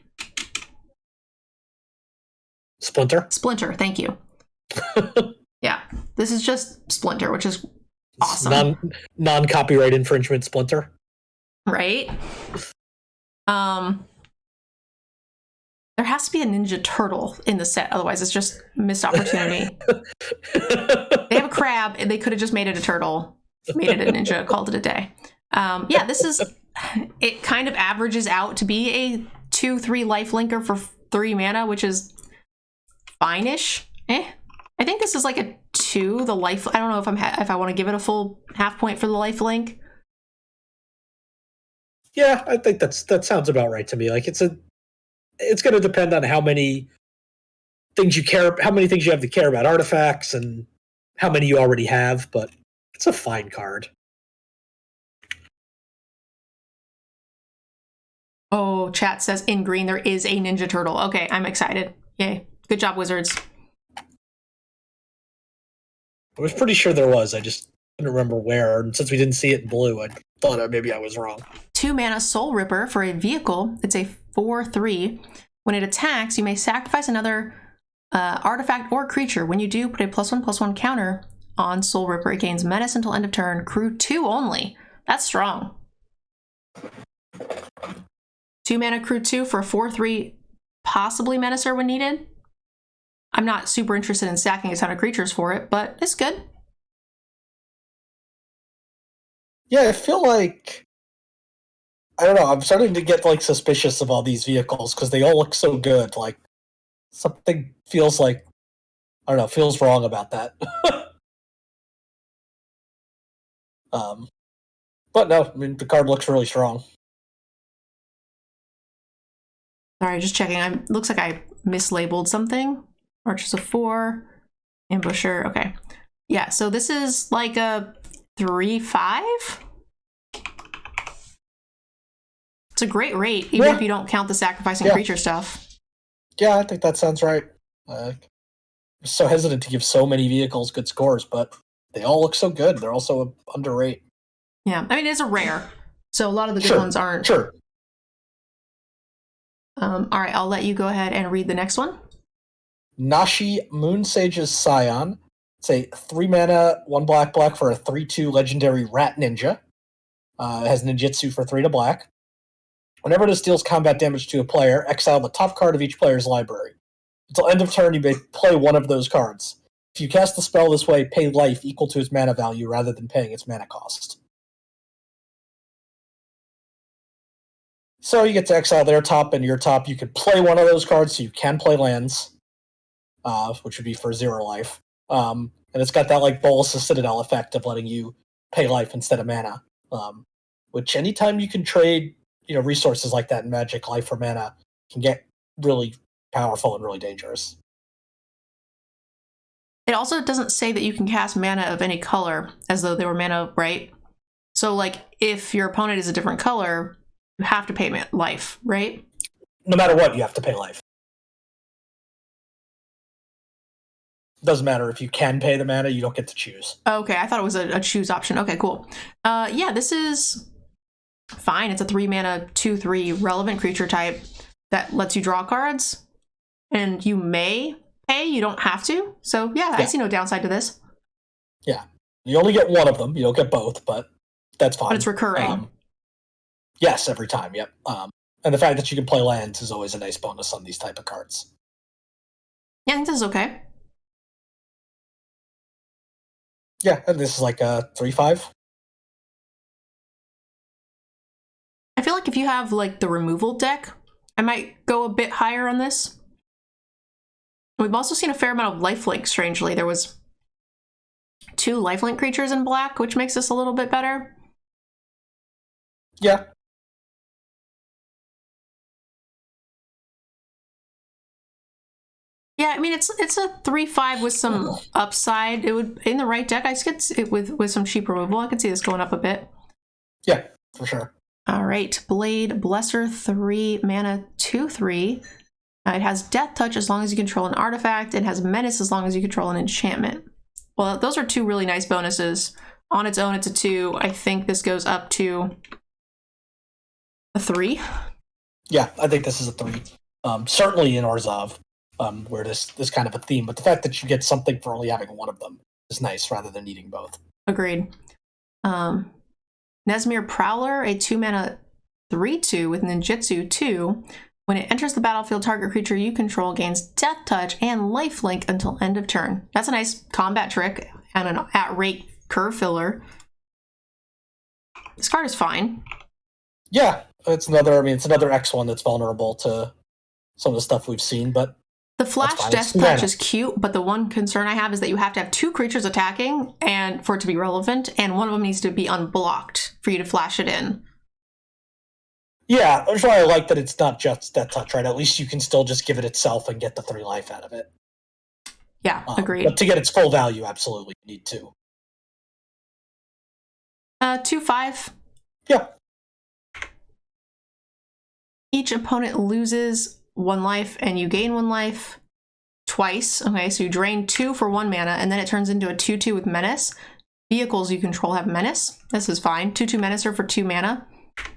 Splinter, thank you. Yeah, this is just Splinter, which is awesome. Non-copyright infringement Splinter. Right? There has to be a Ninja Turtle in the set, otherwise it's just missed opportunity. They have a crab, and they could have just made it a turtle, made it a ninja, called it a day. Yeah, it kind of averages out to be a 2/3 lifelinker for 3 mana, which is fine-ish. I think this is like a 2. The life. I don't know if I want to give it a full half point for the lifelink. Yeah, I think that sounds about right to me. Like it's going to depend on how many things you have to care about artifacts and how many you already have, but it's a fine card. Oh, chat says in green there is a Ninja Turtle. Okay, I'm excited. Yay. Good job, Wizards. I was pretty sure there was. I just couldn't remember where. And since we didn't see it in blue, I thought maybe I was wrong. 2 mana Soul Ripper for a vehicle. It's a 4/3. When it attacks, you may sacrifice another artifact or creature. When you do, put a +1/+1 counter on Soul Ripper. It gains menace until end of turn. Crew 2 only. That's strong. 2 mana Crew 2 for a 4/3, possibly Menacer when needed. I'm not super interested in stacking a ton of creatures for it, but it's good. Yeah, I feel like, I don't know, I'm starting to get like suspicious of all these vehicles because they all look so good. Like something feels like, I don't know, feels wrong about that. But no, I mean, the card looks really strong. Sorry, just checking. Looks like I mislabeled something. Archer's a 4. Ambusher. Okay. Yeah, so this is like a 3/5. It's a great rate, even if you don't count the sacrificing creature stuff. Yeah, I think that sounds right. I'm so hesitant to give so many vehicles good scores, but they all look so good. They're also under rate. Yeah, I mean, it's a rare, so a lot of the good ones aren't. Sure. All right, I'll let you go ahead and read the next one. Nashi Moonsage's Scion. It's a 3 mana, 1 black for a 3/2 legendary rat ninja. It has ninjutsu for 3 to black. Whenever this deals combat damage to a player, exile the top card of each player's library. Until end of turn, you may play one of those cards. If you cast the spell this way, pay life equal to its mana value rather than paying its mana cost. So you get to exile their top and your top. You can play one of those cards, so you can play lands, which would be for 0 life. And it's got that like Bolus of Citadel effect of letting you pay life instead of mana. Which anytime you can trade, resources like that in Magic, life for mana, can get really powerful and really dangerous. It also doesn't say that you can cast mana of any color as though they were mana, right? So, like, if your opponent is a different color, you have to pay life, right? No matter what, you have to pay life. Doesn't matter if you can pay the mana, you don't get to choose. Okay, I thought it was a choose option. Okay, cool. Yeah, this is fine. It's a 3-mana, 2/3 relevant creature type that lets you draw cards, and you may pay, you don't have to. So yeah, I see no downside to this. Yeah, you only get one of them. You don't get both, but that's fine. But it's recurring. Yes, every time, yep. And the fact that you can play lands is always a nice bonus on these type of cards. Yeah, I think this is okay. Yeah, and this is like a 3/5. I feel like if you have like the removal deck, I might go a bit higher on this. We've also seen a fair amount of lifelink, strangely. There was 2 lifelink creatures in black, which makes this a little bit better. Yeah. Yeah, I mean, it's a 3/5 with some upside. It would, in the right deck, I just get it with some cheap removal. I can see this going up a bit. Yeah, for sure. All right, Blade Blesser, 3 mana, 2/3. It has Death Touch as long as you control an artifact. It has Menace as long as you control an enchantment. Well, those are 2 really nice bonuses. On its own, it's a 2. I think this goes up to a 3. Yeah, I think this is a 3. Certainly in Orzhov, where this kind of a theme, but the fact that you get something for only having one of them is nice rather than needing both. Agreed. Nezumi Prowler, a 2-mana 3/2 with ninjutsu 2. When it enters the battlefield, target creature you control gains Death Touch and Lifelink until end of turn. That's a nice combat trick and an at-rate curve filler. This card is fine. Yeah, it's another X1 that's vulnerable to some of the stuff we've seen, but the flash Death Touch is cute, but the one concern I have is that you have to have 2 creatures attacking and for it to be relevant, and one of them needs to be unblocked for you to flash it in. Yeah, that's why I like that it's not just Death Touch, right? At least you can still just give it itself and get the 3 life out of it. Yeah, agreed. But to get its full value, absolutely, you need 2. 2/5. Yeah. Each opponent loses 1 life and you gain 1 life twice. Okay, so you drain 2 for 1 mana, and then it turns into a 2/2 with Menace. Vehicles you control have Menace. This is fine. 2/2 Menacer for 2 mana.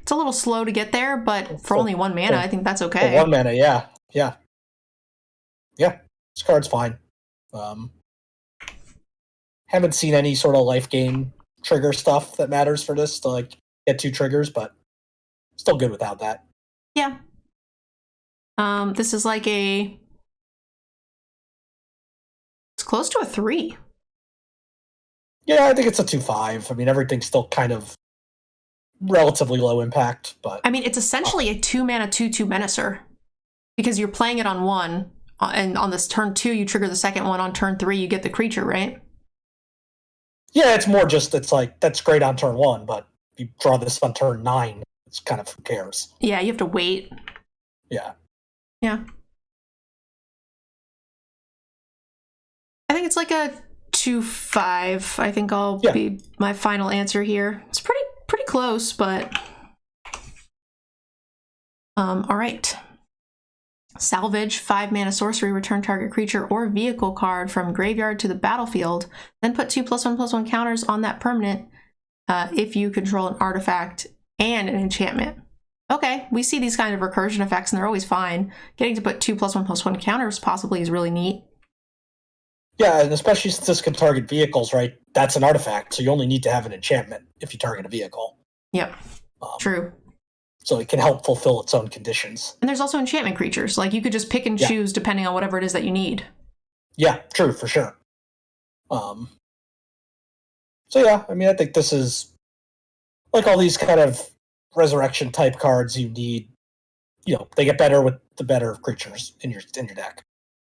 It's a little slow to get there, but for only 1 mana, I think that's okay. For 1 mana, yeah. Yeah. Yeah, this card's fine. Haven't seen any sort of life gain trigger stuff that matters for this to like get 2 triggers, but still good without that. Yeah. This is like it's close to a 3. Yeah, I think it's a 2/5. I mean, everything's still kind of relatively low impact, but I mean, it's essentially a 2-mana 2/2 Menacer because you're playing it on 1, and on this turn 2, you trigger the second one. On turn 3, you get the creature, right? Yeah, it's more just it's like that's great on turn 1, but you draw this on turn 9. It's kind of who cares. Yeah, you have to wait. Yeah. Yeah. I think it's like a 2/5. I think I'll be my final answer here. It's pretty close, but all right. Salvage, 5 mana sorcery, return target creature or vehicle card from graveyard to the battlefield, then put 2+1/+1 counters on that permanent if you control an artifact and an enchantment. Okay, we see these kind of recursion effects and they're always fine. Getting to put 2+1/+1 counters possibly is really neat. Yeah, and especially since this can target vehicles, right? That's an artifact, so you only need to have an enchantment if you target a vehicle. Yep, true. So it can help fulfill its own conditions. And there's also enchantment creatures. Like, you could just pick and choose depending on whatever it is that you need. Yeah, true, for sure. So yeah, I mean, I think this is like all these kind of resurrection type cards you need. You know, they get better with the better creatures in your deck.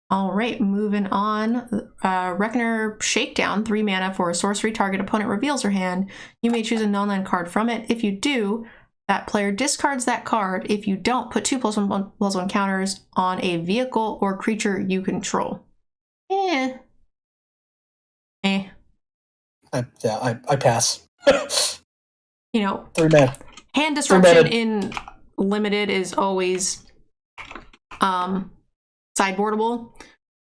All right, moving on. Reckoner Shakedown, 3 mana for a sorcery. Target opponent reveals their hand. You may choose a non-land card from it. If you do, that player discards that card. If you don't, put 2+1/+1 counters on a vehicle or creature you control. I pass. You know, 3 mana. Hand disruption in limited is always sideboardable.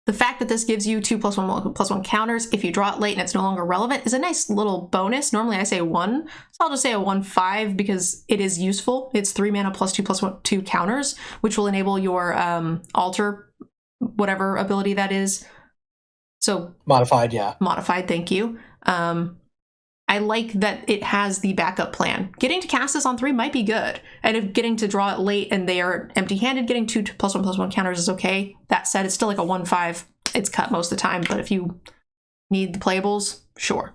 The fact that this gives you 2+1/+1 counters if you draw it late and it's no longer relevant is a nice little bonus. Normally I say 1, so I'll just say a 1/5 because it is useful. It's 3 mana plus 2+2 counters, which will enable your alter whatever ability that is. So modified, yeah. Modified, thank you. I like that it has the backup plan. Getting to cast this on 3 might be good. And if getting to draw it late and they are empty-handed, getting 2+1/+1 counters is okay. That said, it's still like a 1/5. It's cut most of the time, but if you need the playables, sure.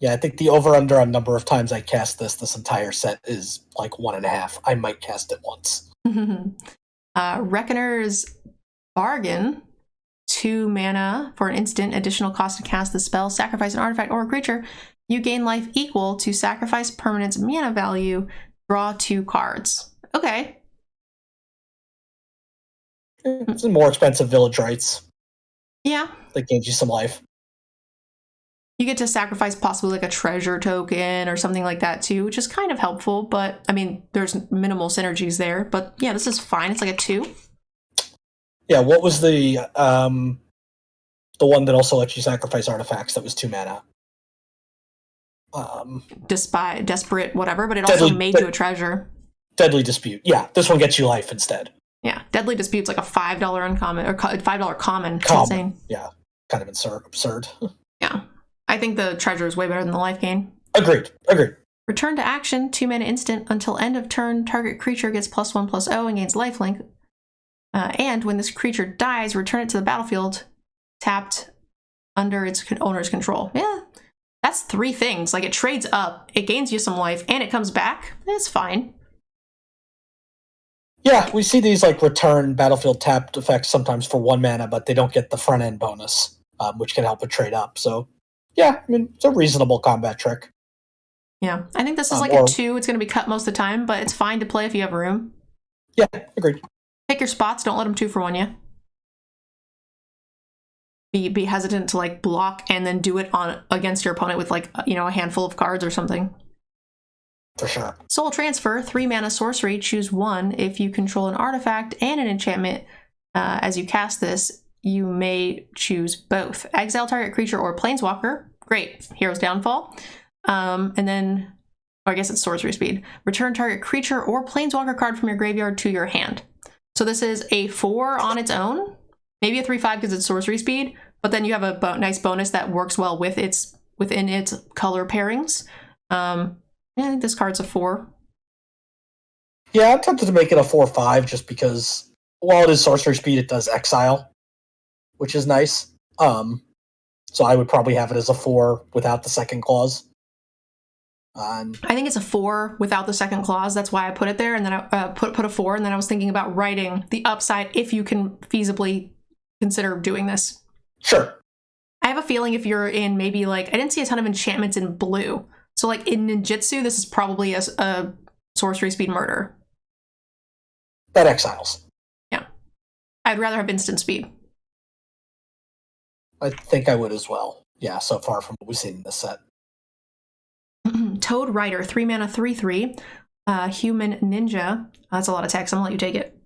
Yeah, I think the over-under on number of times I cast this entire set is like 1.5. I might cast it once. Reckoner's Bargain. 2 mana for an instant, additional cost to cast the spell, sacrifice an artifact or a creature. You gain life equal to sacrifice permanent's mana value, draw 2 cards. Okay. It's a more expensive Village Rites. Yeah. That gains you some life. You get to sacrifice possibly like a treasure token or something like that too, which is kind of helpful, but I mean, there's minimal synergies there. But yeah, this is fine. It's like a 2. Yeah, what was the one that also lets you sacrifice artifacts that was 2 mana? Desperate, whatever, but it also made you a treasure. Deadly Dispute. Yeah, this one gets you life instead. Yeah, Deadly Dispute's like a $5 uncommon, or $5 common. It's insane. Yeah, kind of absurd. Yeah, I think the treasure is way better than the life gain. Agreed. Return to action, 2 mana instant. Until end of turn, target creature gets +1/+0 and gains lifelink. And when this creature dies, return it to the battlefield, tapped under its owner's control. Yeah, that's 3 things. Like, it trades up, it gains you some life, and it comes back. It's fine. Yeah, we see these like return battlefield tapped effects sometimes for 1 mana, but they don't get the front end bonus, which can help it trade up. So, yeah, I mean, it's a reasonable combat trick. Yeah, I think this is like a 2. It's going to be cut most of the time, but it's fine to play if you have room. Yeah, agreed. Pick your spots. Don't let them 2-for-1 you. Be hesitant to like block and then do it on against your opponent with like, you know, a handful of cards or something. For sure. Soul Transfer, 3 mana sorcery. Choose 1. If you control an artifact and an enchantment as you cast this, you may choose both. Exile target creature or planeswalker. Great. Hero's Downfall. And then, or I guess it's sorcery speed. Return target creature or planeswalker card from your graveyard to your hand. So this is a 4 on its own, maybe a 3/5 because it's sorcery speed, but then you have a nice bonus that works well with within its color pairings. I think this card's a 4. Yeah, I'm tempted to make it a 4/5 just because while it is sorcery speed, it does exile, which is nice. So I would probably have it as a 4 without the second clause. I think it's a 4 without the second clause. That's why I put it there, and then I put a 4, and then I was thinking about writing the upside if you can feasibly consider doing this. Sure. I have a feeling if you're in maybe like, I didn't see a ton of enchantments in blue, so like in ninjutsu, this is probably a sorcery speed murder. That exiles. Yeah. I'd rather have instant speed. I think I would as well. Yeah, so far from what we've seen in this set. Toad Rider, 3 mana 3/3, human ninja. That's a lot of text. I'm gonna let you take it.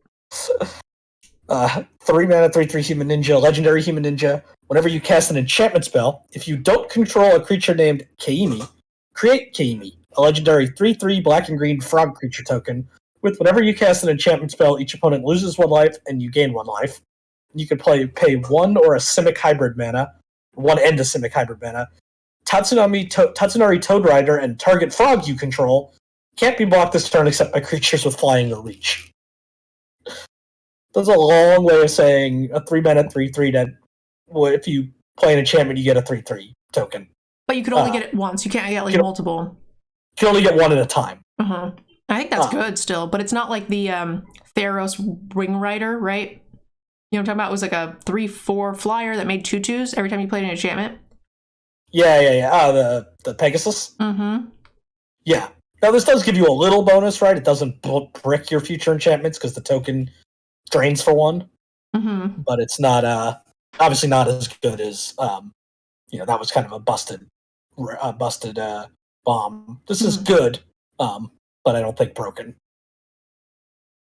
3 mana 3/3 human ninja, legendary human ninja. Whenever you cast an enchantment spell, if you don't control a creature named Kaimi, create Kaimi, a legendary 3/3 black and green frog creature token. With whenever you cast an enchantment spell, each opponent loses 1 life and you gain 1 life. You can pay 1 or a Simic hybrid mana, 1 and a Simic hybrid mana. Tatsunari Toad Rider and target frog you control Can't be blocked this turn except by creatures with flying or reach. That's a long way of saying a 3-mana 3/3 that if you play an enchantment, you get a 3/3 token. But you can only get it once. You can't get like multiple. You can only get one at a time. I think that's good still, but it's not like the Theros Ring Rider, right? You know what I'm talking about? It was like a 3/4 flyer that made 2/2s every time you played an enchantment. Yeah. The Pegasus? Yeah. Now, this does give you a little bonus, right? It doesn't brick your future enchantments because the token drains for 1. But it's not, obviously not as good as, that was kind of a busted bomb. This is good, but I don't think broken.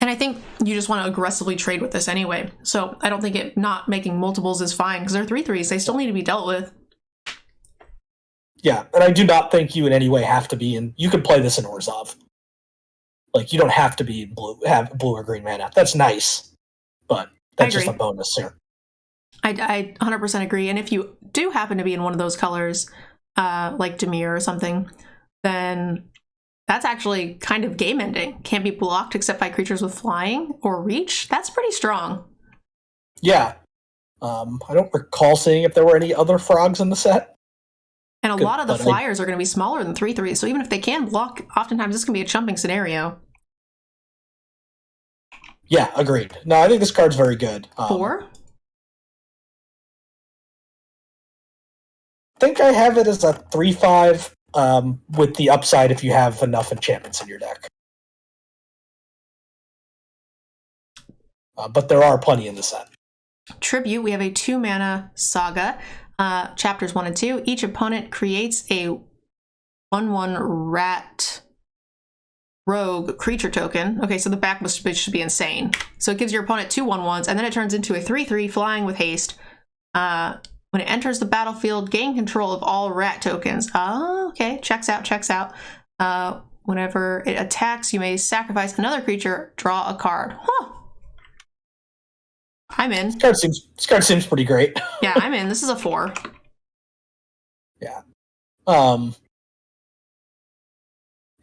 And I think you just want to aggressively trade with this anyway. So I don't think it not making multiples is fine because they're 3/3s. They still need to be dealt with. Yeah, and I do not think you in any way have to be in. You can play this in Orzhov. Like, you don't have to be in have blue or green mana. That's nice, but that's just a bonus here. I 100% agree. And if you do happen to be in one of those colors, like Dimir or something, then that's actually kind of game ending. Can't be blocked except by creatures with flying or reach. That's pretty strong. Yeah. I don't recall seeing if there were any other frogs in the set. And a lot of the flyers are going to be smaller than 3/3, so even if they can block, oftentimes this can be a chumping scenario. Yeah, agreed. No, I think this card's very good. 4? I think I have it as a 3/5 with the upside if you have enough enchantments in your deck. But there are plenty in the set. Tribute, we have a 2-mana saga. Chapters 1 and 2. Each opponent creates a 1/1 rat rogue creature token. Okay, so the back should be insane. So it gives your opponent 2 1/1s, and then it turns into a 3/3 flying with haste. When it enters the battlefield, gain control of all rat tokens. Oh, okay. Checks out. Whenever it attacks, you may sacrifice another creature, draw a card. Huh. I'm in. This card seems pretty great. Yeah, I'm in. This is a 4. Yeah.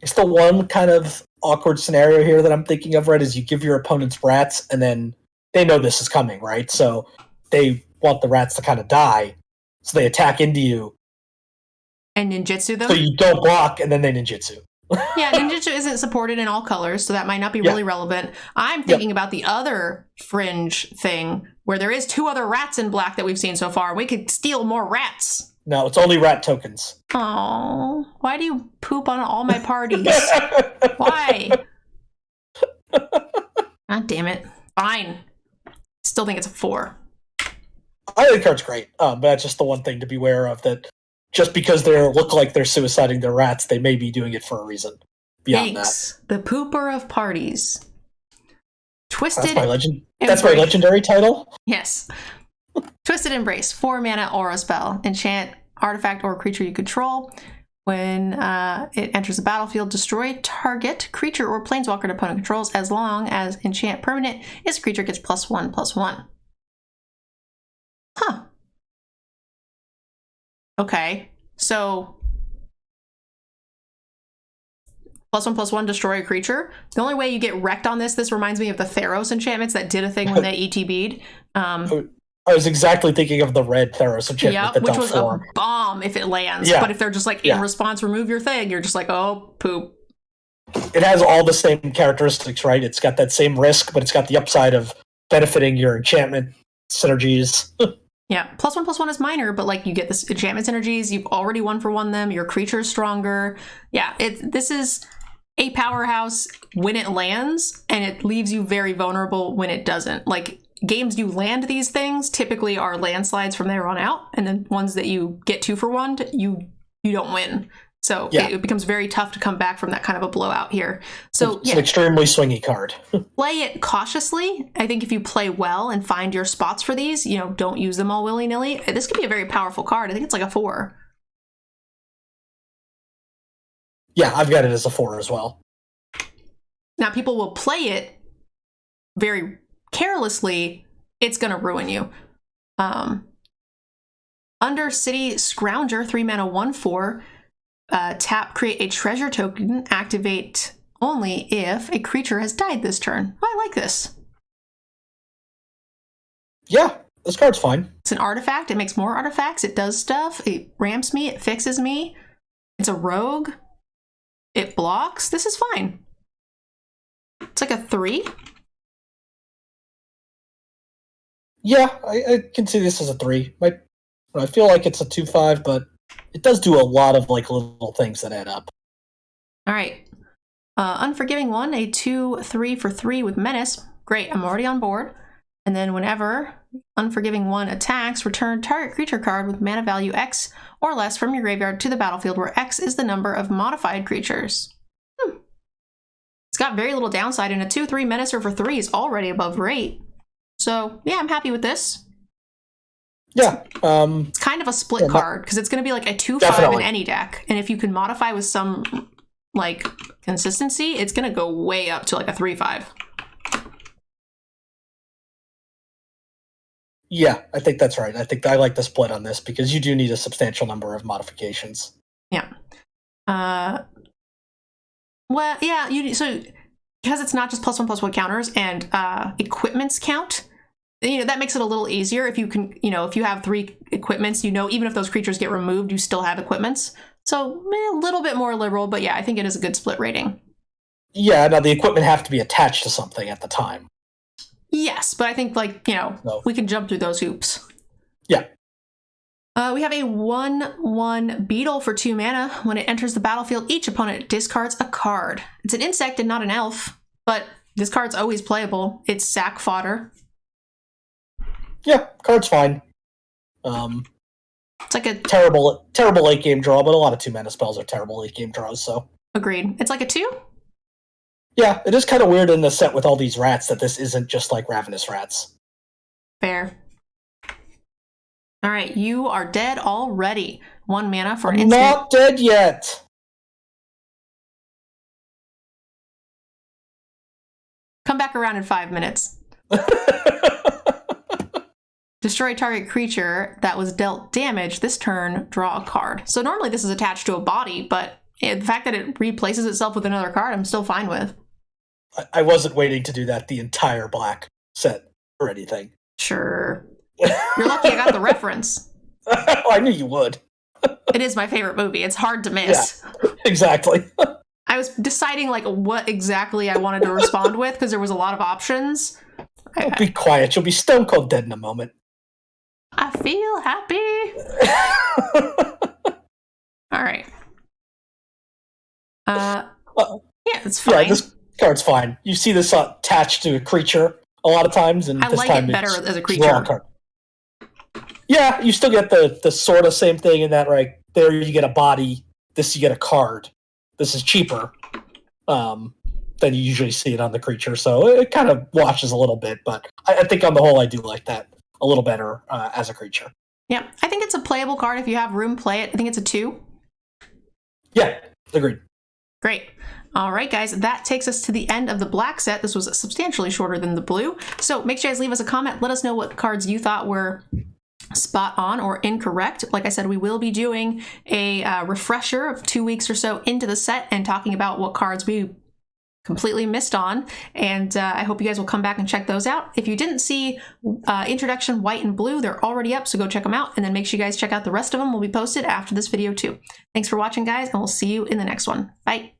It's the one kind of awkward scenario here that I'm thinking of, right, is you give your opponents rats, and then they know this is coming, right? So they want the rats to kind of die, so they attack into you. And ninjutsu them? So you don't block, and then they ninjutsu. Yeah, ninjutsu isn't supported in all colors, so that might not be really relevant. I'm thinking about the other fringe thing, where there is 2 other rats in black that we've seen so far. We could steal more rats. No, it's only rat tokens. Oh, why do you poop on all my parties? Why? God damn it. Fine. Still think it's a 4. I think the card's great, but that's just the one thing to beware of, that just because they look like they're suiciding their rats, they may be doing it for a reason. Beyond Thanks. That. The pooper of parties. Twisted. That's my legendary title? Yes. Twisted Embrace. 4 mana aura spell. Enchant artifact or creature you control. When it enters the battlefield, destroy target creature or planeswalker an opponent controls, as long as enchant permanent, its creature gets +1/+1. Huh. Okay, so +1/+1 destroy a creature. The only way you get wrecked on this reminds me of the Theros enchantments that did a thing when they ETB'd. I was exactly thinking of the red Theros enchantment. Which was a bomb if it lands. Yeah. But if they're just like, in response, remove your thing, you're just like, oh, poop. It has all the same characteristics, right? It's got that same risk, but it's got the upside of benefiting your enchantment synergies. Yeah, +1/+1 is minor, but like you get this enchantment synergies, you've already 1-for-1 them, your creature's stronger. Yeah, this is a powerhouse when it lands, and it leaves you very vulnerable when it doesn't. Like, games you land these things typically are landslides from there on out, and then ones that you get 2-for-1, you don't win. So it becomes very tough to come back from that kind of a blowout here. So it's an extremely swingy card. Play it cautiously. I think if you play well and find your spots for these, don't use them all willy-nilly. This could be a very powerful card. I think it's like a 4. Yeah, I've got it as a 4 as well. Now, people will play it very carelessly. It's going to ruin you. Undercity Scrounger, 3 mana 1/4. Tap, create a treasure token, activate only if a creature has died this turn. I like this. Yeah, this card's fine. It's an artifact. It makes more artifacts. It does stuff. It ramps me. It fixes me. It's a rogue. It blocks. This is fine. It's like a 3. Yeah, I can see this as a 3. I feel like it's a 2/5, but it does do a lot of like little things that add up. All right. Unforgiving One, a 2/3 for 3 with Menace. Great, I'm already on board. And then whenever Unforgiving One attacks, return target creature card with mana value X or less from your graveyard to the battlefield, where X is the number of modified creatures. It's got very little downside, and a 2/3 Menacer for 3 is already above rate. So yeah, I'm happy with this. Yeah. It's kind of a split card, because it's going to be like a 2/5 in any deck. And if you can modify with some like consistency, it's going to go way up to like a 3/5. Yeah, I think that's right. I think I like the split on this because you do need a substantial number of modifications. Yeah. Well, yeah, so because it's not just +1/+1 counters and equipments count, that makes it a little easier. If you can, if you have 3 equipments, even if those creatures get removed, you still have equipments. So a little bit more liberal, but yeah, I think it is a good split rating. Yeah, now the equipment have to be attached to something at the time. Yes, but I think we can jump through those hoops. Yeah. We have a 1/1 Beetle for 2 mana. When it enters the battlefield, each opponent discards a card. It's an insect and not an elf, but this card's always playable. It's sack fodder. Yeah, card's fine. It's like a terrible late game draw, but a lot of 2 mana spells are terrible late game draws. So agreed. It's like a 2. Yeah, it is kind of weird in the set with all these rats that this isn't just like Ravenous Rats. Fair. All right, you are dead already. 1 mana for an instant. Not dead yet. Come back around in 5 minutes. Destroy target creature that was dealt damage this turn, draw a card. So normally this is attached to a body, but the fact that it replaces itself with another card, I'm still fine with. I wasn't waiting to do that the entire black set or anything. Sure. You're lucky I got the reference. I knew you would. It is my favorite movie. It's hard to miss. Yeah, exactly. I was deciding what exactly I wanted to respond with because there was a lot of options. Be quiet. You'll be stone cold dead in a moment. I feel happy. All right. Yeah, it's fine. Yeah, this card's fine. You see this attached to a creature a lot of times, and I this like time it better as a creature. Card. Yeah, you still get the sort of same thing in that, right? There you get a body. This you get a card. This is cheaper than you usually see it on the creature, so it kind of washes a little bit. But I think on the whole, I do like that a little better as a creature. Yeah, I think it's a playable card if you have room. Play it. I think it's a 2. Yeah, agreed. Great. All right, guys, that takes us to the end of the black set. This was substantially shorter than the blue. So make sure you guys leave us a comment. Let us know what cards you thought were spot on or incorrect. Like I said, we will be doing a refresher of 2 weeks or so into the set and talking about what cards we completely missed on. And I hope you guys will come back and check those out. If you didn't see Introduction White and Blue, they're already up, so go check them out. And then make sure you guys check out the rest of them. Will be posted after this video too. Thanks for watching, guys, and we'll see you in the next one. Bye.